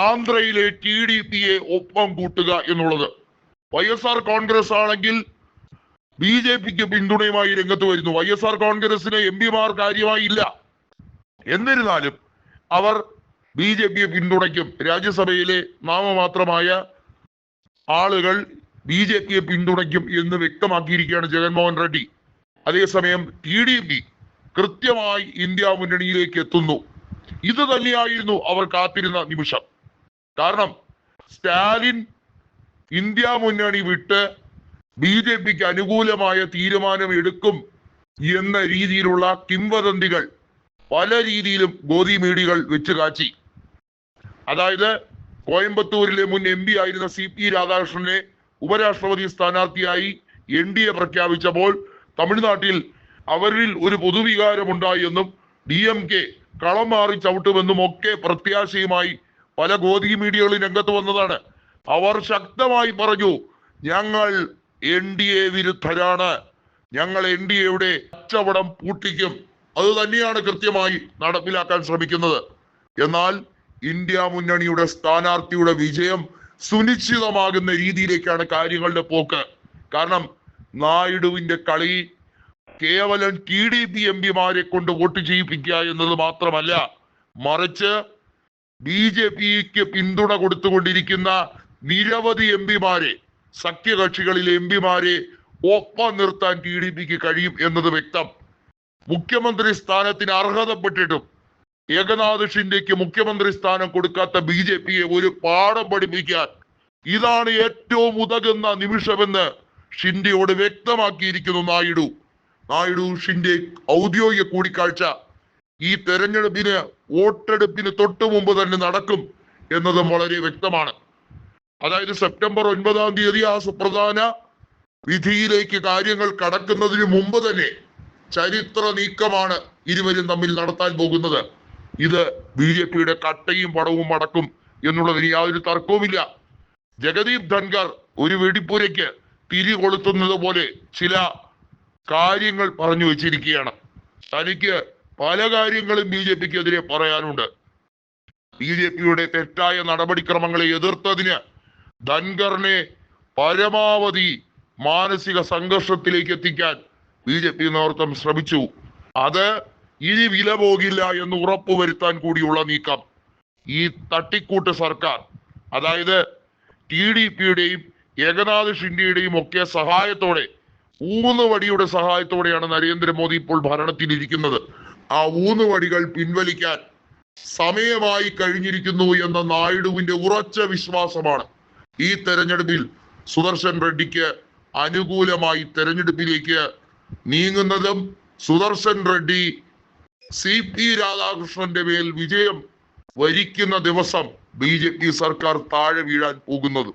ആന്ധ്രയിലെ TDPയെ ഒപ്പം കൂട്ടുക എന്നുള്ളത്. YSR കോൺഗ്രസ് ആണെങ്കിൽ BJPക്ക് പിന്തുണയുമായി രംഗത്ത് വരുന്നു. YSR കോൺഗ്രസിന് MP മാർ കാര്യമായി ഇല്ല. എന്നിരുന്നാലും അവർ BJPയെ പിന്തുണയ്ക്കും. രാജ്യസഭയിലെ നാമമാത്രമായ ആളുകൾ BJPയെ പിന്തുണയ്ക്കും എന്ന് വ്യക്തമാക്കിയിരിക്കുകയാണ് ജഗൻമോഹൻ റെഡ്ഡി. അതേസമയം TDP കൃത്യമായി ഇന്ത്യ മുന്നണിയിലേക്ക് എത്തുന്നു. ഇത് തന്നെയായിരുന്നു അവർ കാത്തിരുന്ന നിമിഷം. കാരണം സ്റ്റാലിൻ ഇന്ത്യ മുന്നണി വിട്ട് BJPക്ക് അനുകൂലമായ തീരുമാനം എടുക്കും എന്ന രീതിയിലുള്ള കിംവദന്തികൾ പല രീതിയിലും ഗോദി മീഡിയകൾ വെച്ച് കാച്ചി. അതായത് കോയമ്പത്തൂരിലെ മുൻ MP ആയിരുന്ന CP രാധാകൃഷ്ണനെ ഉപരാഷ്ട്രപതി സ്ഥാനാർത്ഥിയായി NDA പ്രഖ്യാപിച്ചപ്പോൾ തമിഴ്നാട്ടിൽ അവരിൽ ഒരു പൊതുവികാരമുണ്ടായി എന്നും DMK കളം മാറി ചവിട്ടുമെന്നും ഒക്കെ പ്രത്യാശയുമായി പല ഗോദി മീഡിയകളും രംഗത്ത് വന്നതാണ്. അവർ ശക്തമായി പറഞ്ഞു, ഞങ്ങൾ NDA വിരുദ്ധരാണ്, ഞങ്ങൾ NDAയുടെ കച്ചവടം പൂട്ടിക്കും. അത് തന്നെയാണ് കൃത്യമായി നടപ്പിലാക്കാൻ ശ്രമിക്കുന്നത്. എന്നാൽ ഇന്ത്യ മുന്നണിയുടെ സ്ഥാനാർത്ഥിയുടെ വിജയം സുനിശ്ചിതമാകുന്ന രീതിയിലേക്കാണ് കാര്യങ്ങളുടെ പോക്ക്. കാരണം നായിഡുവിന്റെ കളി കേവലം TDP MP മാരെ കൊണ്ട് വോട്ട് ചെയ്യിപ്പിക്കുക എന്നത് മാത്രമല്ല, മറിച്ച് BJPക്ക് പിന്തുണ കൊടുത്തുകൊണ്ടിരിക്കുന്ന നിരവധി MP മാരെ, സഖ്യകക്ഷികളിലെ MP മാരെ ഒപ്പം നിർത്താൻ TDPക്ക് കഴിയും എന്നത് വ്യക്തം. മുഖ്യമന്ത്രി സ്ഥാനത്തിന് അർഹതപ്പെട്ടിട്ടും ഏകനാഥ് ഷിൻഡെക്ക് മുഖ്യമന്ത്രി സ്ഥാനം കൊടുക്കാത്ത BJPയെ ഒരു പാഠം പഠിപ്പിക്കാൻ ഇതാണ് ഏറ്റവും ഉതകുന്ന നിമിഷമെന്ന് ഷിൻഡെയോട് വ്യക്തമാക്കിയിരിക്കുന്നു നായിഡു ഷിൻഡെ ഔദ്യോഗിക കൂടിക്കാഴ്ച ഈ തെരഞ്ഞെടുപ്പിന് വോട്ടെടുപ്പിന് തൊട്ടു മുമ്പ് തന്നെ നടക്കും എന്നതും വളരെ വ്യക്തമാണ്. അതായത് സെപ്റ്റംബർ 9-ാം തീയതി ആ സുപ്രധാന വിധിയിലേക്ക് കാര്യങ്ങൾ കടക്കുന്നതിന് മുമ്പ് തന്നെ ചരിത്ര നീക്കമാണ് ഇരുവരും തമ്മിൽ നടത്താൻ പോകുന്നത്. ഇത് BJPയുടെ കട്ടയും പടവും അടക്കും എന്നുള്ളതിന് യാതൊരു തർക്കവുമില്ല. ജഗദീപ് ധൻഖർ ഒരു വെടിപ്പുരയ്ക്ക് തിരി കൊളുത്തുന്നത് പോലെ ചില കാര്യങ്ങൾ പറഞ്ഞു വെച്ചിരിക്കുകയാണ്. തനിക്ക് പല കാര്യങ്ങളും BJPക്കെതിരെ പറയാനുണ്ട്. BJPയുടെ തെറ്റായ നടപടിക്രമങ്ങളെ എതിർത്തതിന് ധൻഖറിനെ പരമാവധി മാനസിക സംഘർഷത്തിലേക്ക് എത്തിക്കാൻ BJP നേതൃത്വം ശ്രമിച്ചു. അത് ഇനി വില പോകില്ല എന്ന് ഉറപ്പുവരുത്താൻ കൂടിയുള്ള നീക്കം ഈ തട്ടിക്കൂട്ട് സർക്കാർ, അതായത് TDPയുടെയും ഏകനാഥ് ഷിൻഡെയുടെയും ഒക്കെ സഹായത്തോടെ, ഊന്നുവടിയുടെ സഹായത്തോടെയാണ് നരേന്ദ്രമോദി ഇപ്പോൾ ഭരണത്തിലിരിക്കുന്നത്. ആ ഊന്നുവടികൾ പിൻവലിക്കാൻ സമയമായി കഴിഞ്ഞിരിക്കുന്നു എന്ന നായിഡുവിന്റെ ഉറച്ച വിശ്വാസമാണ് ഈ തെരഞ്ഞെടുപ്പിൽ സുദർശൻ റെഡ്ഡിക്ക് അനുകൂലമായി തെരഞ്ഞെടുപ്പിലേക്ക് നീങ്ങുന്നതും സുദർശൻ റെഡ്ഡി CP രാധാകൃഷ്ണന്റെ മേൽ വിജയം വരിക്കുന്ന ദിവസം BJP സർക്കാർ താഴെ വീഴാൻ പോകുന്നതും.